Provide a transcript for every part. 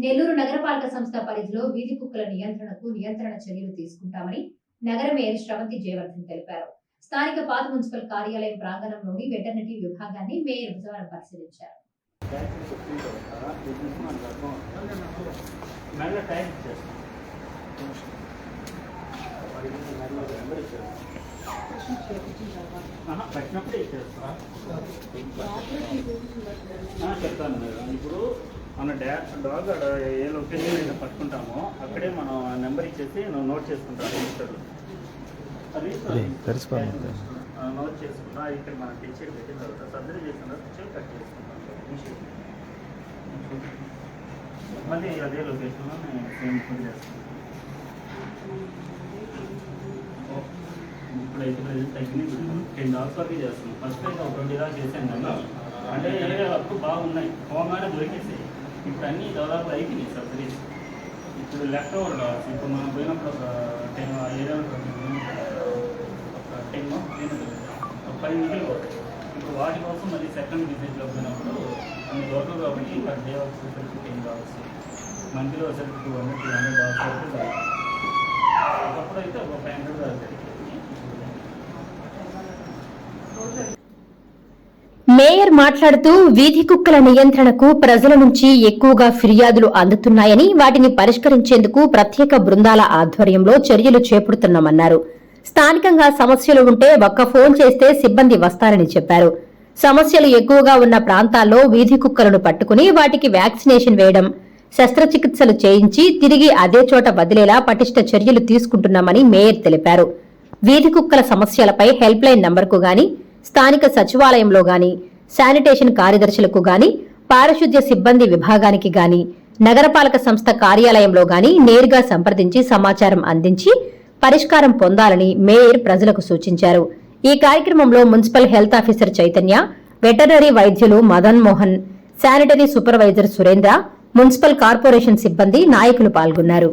నెల్లూరు నగరపాలక సంస్థ పరిధిలో వీధి కుక్కల నియంత్రణ చర్యలు తీసుకుంటామని నగర మేయర్ శ్రవంతి జయవర్ధన్ తెలిపారు. స్థానిక పాత మున్సిపల్ కార్యాలయం ప్రాంగణంలోని వెటర్నరీ విభాగాన్ని మేయర్ బుధవారం పరిశీలించారు. చెప్తాను. ఇప్పుడు మన డాగ్ ఏ లొకేషన్ అయితే పట్టుకుంటామో అక్కడే మనం నెంబర్ ఇచ్చేసి నోట్ చేసుకుంటాం రిజిస్టర్లో. నోట్ చేసుకుంటాం. ఇక్కడ మనం టీచర్ పెట్టిన తర్వాత సర్జరీ చేసిన తర్వాత కట్ చేసుకుంటాం. మళ్ళీ అదే లొకేషన్లో సేమ్ ఫుడ్ చేస్తాం. ఇప్పుడైతే ప్రజెంట్ తగ్గింది. 10 డాగ్స్ వరకు చేస్తున్నాం. ఫస్ట్ అయితే ఒక 20 దాకా చేసాను కదా. అంటే ఏరియా వరకు బాగున్నాయి, హోమానే దొరికేసాయి. ఇప్పుడు అన్నీ దాదాపు అయిపోయినాయి సర్జరీస్. ఇప్పుడు లెఫ్ట్ ఓవర్ డాగ్స్ ఇప్పుడు మనం పోయినప్పుడు ఒక 10 ఏరియాలో ఒక 10 ఒక 10 మిగిలి పోతాయి. ఇప్పుడు వాటి కోసం మళ్ళీ సెకండ్ విజిట్లో పోయినప్పుడు అన్ని దొరకదు కాబట్టి పర్ డే వచ్చేసరికి 10 డాగ్స్, మంత్లీ వచ్చేసరికి 200-300 డాగ్స్ వరకు దొరుకుతాయి. ఒకప్పుడు అయితే ఒక 500 దాకా జరిగింది. మేయర్ మాట్లాడుతూ వీధి కుక్కల నియంత్రణకు ప్రజల నుంచి ఎక్కువగా ఫిర్యాదులు అందుతున్నాయని, వాటిని పరిష్కరించేందుకు ప్రత్యేక బృందాల ఆధ్వర్యంలో చర్యలు చేపడుతున్నామన్నారు. స్థానికంగా సమస్యలు ఉంటే ఒక్క ఫోన్ చేస్తే సిబ్బంది వస్తారని చెప్పారు. సమస్యలు ఎక్కువగా ఉన్న ప్రాంతాల్లో వీధి కుక్కలను పట్టుకుని వాటికి వ్యాక్సినేషన్ వేయడం, శస్త్రచికిత్సలు చేయించి తిరిగి అదే చోట వదిలేలా పటిష్ట చర్యలు తీసుకుంటున్నామని మేయర్ తెలిపారు. వీధి కుక్కల సమస్యలపై హెల్ప్ లైన్ నంబర్కు గాని, స్థానిక సచివాలయంలో గాని, శానిటేషన్ కార్యదర్శులకు గాని, పారిశుద్ధ్య సిబ్బంది విభాగానికి గాని, నగరపాలక సంస్థ కార్యాలయంలో గాని నేరుగా సంప్రదించి సమాచారం అందించి పరిష్కారం పొందాలని మేయర్ ప్రజలకు సూచించారు. ఈ కార్యక్రమంలో municipal health officer Chaitanya, veterinary వైద్యులు Madan Mohan, sanitary supervisor Surendra, municipal corporation సిబ్బంది, నాయకులు పాల్గొన్నారు.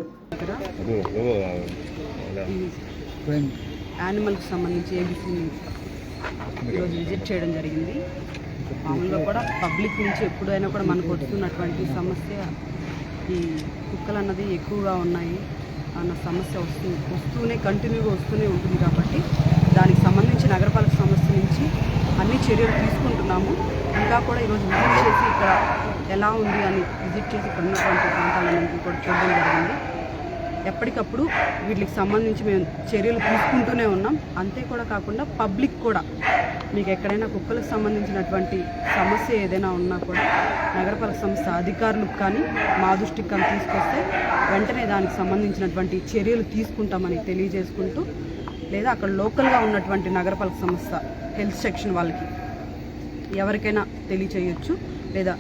యానిమల్కి సంబంధించి ఏబీసీ ఈరోజు విజిట్ చేయడం జరిగింది. మామూలుగా కూడా పబ్లిక్ నుంచి ఎప్పుడైనా కూడా మనకు వస్తున్నటువంటి సమస్య ఈ కుక్కలు అన్నది ఎక్కువగా ఉన్నాయి అన్న సమస్య వస్తూనే కంటిన్యూగా వస్తూనే ఉంటుంది. కాబట్టి దానికి సంబంధించి నగరపాలక సంస్థ నుంచి అన్ని చర్యలు తీసుకుంటున్నాము. ఇంకా కూడా ఈరోజు విజిట్ చేసి ఇక్కడ ఎలా ఉంది అని విజిట్ చేసి ఇక్కడ ఉన్నటువంటి ప్రాంతాలన్నింటినీ కూడా చూడడం జరిగింది. ఎప్పటికప్పుడు వీటికి సంబంధించి మేము చర్యలు తీసుకుంటూనే ఉన్నాం. అంతే కూడా కాకుండా పబ్లిక్ కూడా మీకు ఎక్కడైనా కుక్కలకు సంబంధించినటువంటి సమస్య ఏదైనా ఉన్నా కూడా నగరపాలక సంస్థ అధికారులకు కానీ మా దృష్టికి కానీ తీసుకొస్తే వెంటనే దానికి సంబంధించినటువంటి చర్యలు తీసుకుంటామని తెలియజేసుకుంటూ, లేదా అక్కడ లోకల్గా ఉన్నటువంటి నగరపాలక సంస్థ హెల్త్ సెక్షన్ వాళ్ళకి ఎవరికైనా తెలియచేయొచ్చు. లేదా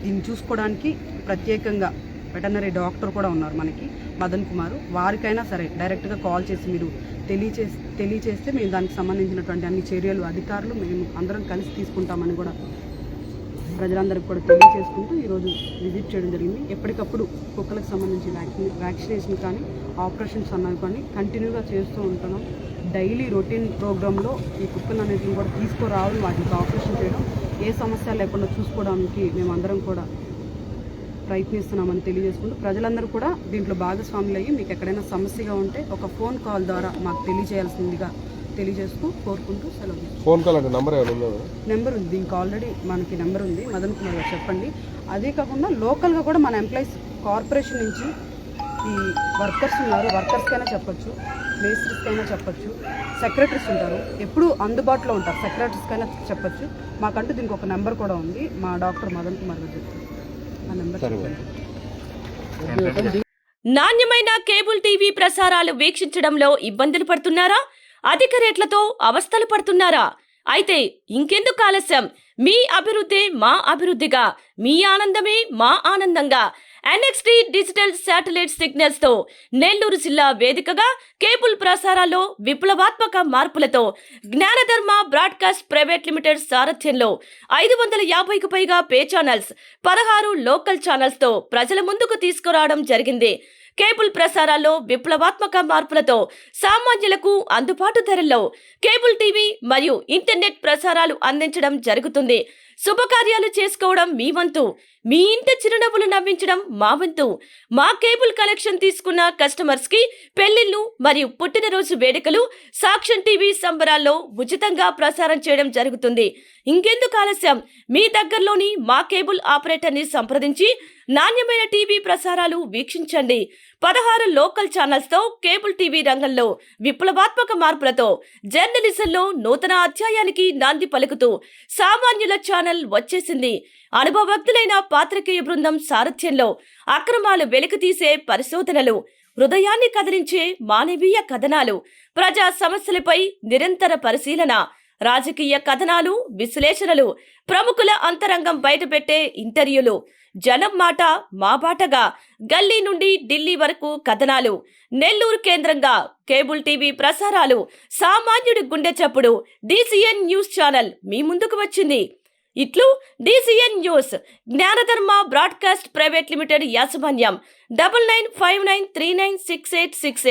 దీన్ని చూసుకోవడానికి ప్రత్యేకంగా వెటర్నరీ డాక్టర్ కూడా ఉన్నారు మనకి, మదన్ కుమార్. వారికైనా సరే డైరెక్ట్గా కాల్ చేసి మీరు తెలియచేస్తే మేము దానికి సంబంధించినటువంటి అన్ని చర్యలు అధికారులు మేము అందరం కలిసి తీసుకుంటామని కూడా ప్రజలందరికీ కూడా తెలియచేసుకుంటూ ఈరోజు విజిట్ చేయడం జరిగింది. ఎప్పటికప్పుడు కుక్కలకు సంబంధించి వ్యాక్సినేషన్ కానీ ఆపరేషన్స్ అన్నవి కానీ కంటిన్యూగా చేస్తూ ఉంటున్నాం. డైలీ రొటీన్ ప్రోగ్రాంలో ఈ కుక్కలు అనేటివి కూడా తీసుకురావడం, వాటికి ఆపరేషన్ చేయడం, ఏ సమస్య లేకుండా చూసుకోవడానికి మేమందరం కూడా ప్రయత్నిస్తున్నామని తెలియజేసుకుంటూ ప్రజలందరూ కూడా దీంట్లో భాగస్వాములు అయ్యి మీకు ఎక్కడైనా సమస్యగా ఉంటే ఒక ఫోన్ కాల్ ద్వారా మాకు తెలియజేయాల్సిందిగా తెలియజేస్తూ కోరుకుంటూ సెలవు. ఫోన్ కాల్ అంటే నెంబర్ ఉంది దీనికి, ఆల్రెడీ మనకి నెంబర్ ఉంది. మదన్ కుమార్ గారు చెప్పండి. అదే కాకుండా లోకల్గా కూడా మన ఎంప్లాయీస్ కార్పొరేషన్ నుంచి ఈ వర్కర్స్ ఉన్నారు, వర్కర్స్కైనా చెప్పచ్చు, మేస్త్రీస్కైనా చెప్పచ్చు, సెక్రటరీస్ ఉంటారు, ఎప్పుడు అందుబాటులో ఉంటారు, సెక్రటరీస్కైనా చెప్పచ్చు. మాకంటూ దీనికి ఒక నెంబర్ కూడా ఉంది, మా డాక్టర్ మదన్ కుమార్ గారు చెప్తారు. నాణ్యమైన కేబుల్ టీవీ ప్రసారాలు వీక్షించడంలో ఇబ్బందులు పడుతున్నారా? అధిక రేట్లతో అవస్థలు పడుతున్నారా? అయితే ఇంకెందుకు ఆలస్యం? మీ అభివృద్ధి మా అభివృద్ధిగా, మీ ఆనందమే మా ఆనందంగా NXT డిజిటల్ శాటిలైట్ సిగ్నల్స్ తో నెల్లూరు జిల్లా వేదికగా కేబుల్ ప్రసారాల్లో విప్లవాత్మక మార్పులతో జ్ఞానధర్మ బ్రాడ్కాస్ట్ ప్రైవేట్ లిమిటెడ్ సారథ్యంలో 550కు పైగా పే ఛానల్స్, 16 లోకల్ ఛానల్స్ తో ప్రజల ముందుకు తీసుకురావడం జరిగింది. కేబుల్ ప్రసారాల్లో విప్లవాత్మక మార్పులతో సామాన్యులకు అందుబాటు ధరల్లో కేబుల్ టీవీ మరియు ఇంటర్నెట్ ప్రసారాలు అందించడం జరుగుతుంది. శుభకార్యాలు చేసుకోవడం మీ వంతు, మీ ఇంటి చిరునవ్వులు నవ్వించడం మా వంతు. మా కేబుల్ కనెక్షన్ తీసుకున్న కస్టమర్స్ కి పెళ్లిళ్లు మరియు పుట్టినరోజు వేడుకలు సాక్ష్యం టీవీ సంబరాల్లో ఉచితంగా ప్రసారం చేయడం జరుగుతుంది. ఇంకెందుకు ఆలస్యం, మీ దగ్గరలోని మా కేబుల్ ఆపరేటర్ ని సంప్రదించి నాణ్యమైన టీవీ ప్రసారాలు వీక్షించండి. 16 లోకల్ ఛానల్స్ తో కేబుల్ టీవీ రంగంలో విప్లవాత్మక మార్పులతో జర్నలిజంలో నూతన అధ్యాయానికి నాంది పలుకుతూ సామాన్యుల ఛానల్ వచ్చేసింది. అనుభవజ్ఞులైన పాత్రికేయ బృందం సారథ్యంలో అక్రమాలు వెలికితీసే పరిశోధనలు, హృదయాన్ని కదిలించే మానవీయ కథనాలు, ప్రజా సమస్యలపై నిరంతర పరిశీలన, రాజకీయ కథనాలు, విశ్లేషణలు, ప్రముఖుల అంతరంగం బయటపెట్టే ఇంటర్వ్యూలు, జనం మాట మా బాటగా గల్లీ నుండి ఢిల్లీ వరకు కథనాలు, నెల్లూరు కేంద్రంగా కేబుల్ టీవీ ప్రసారాలు, సామాన్యుడి గుండె చప్పుడు DCN న్యూస్ ఛానల్ మీ ముందుకు వచ్చింది. ఇట్లు DCN news, జ్ఞానధర్మ broadcast private limited యాజమాన్యం. 9959396868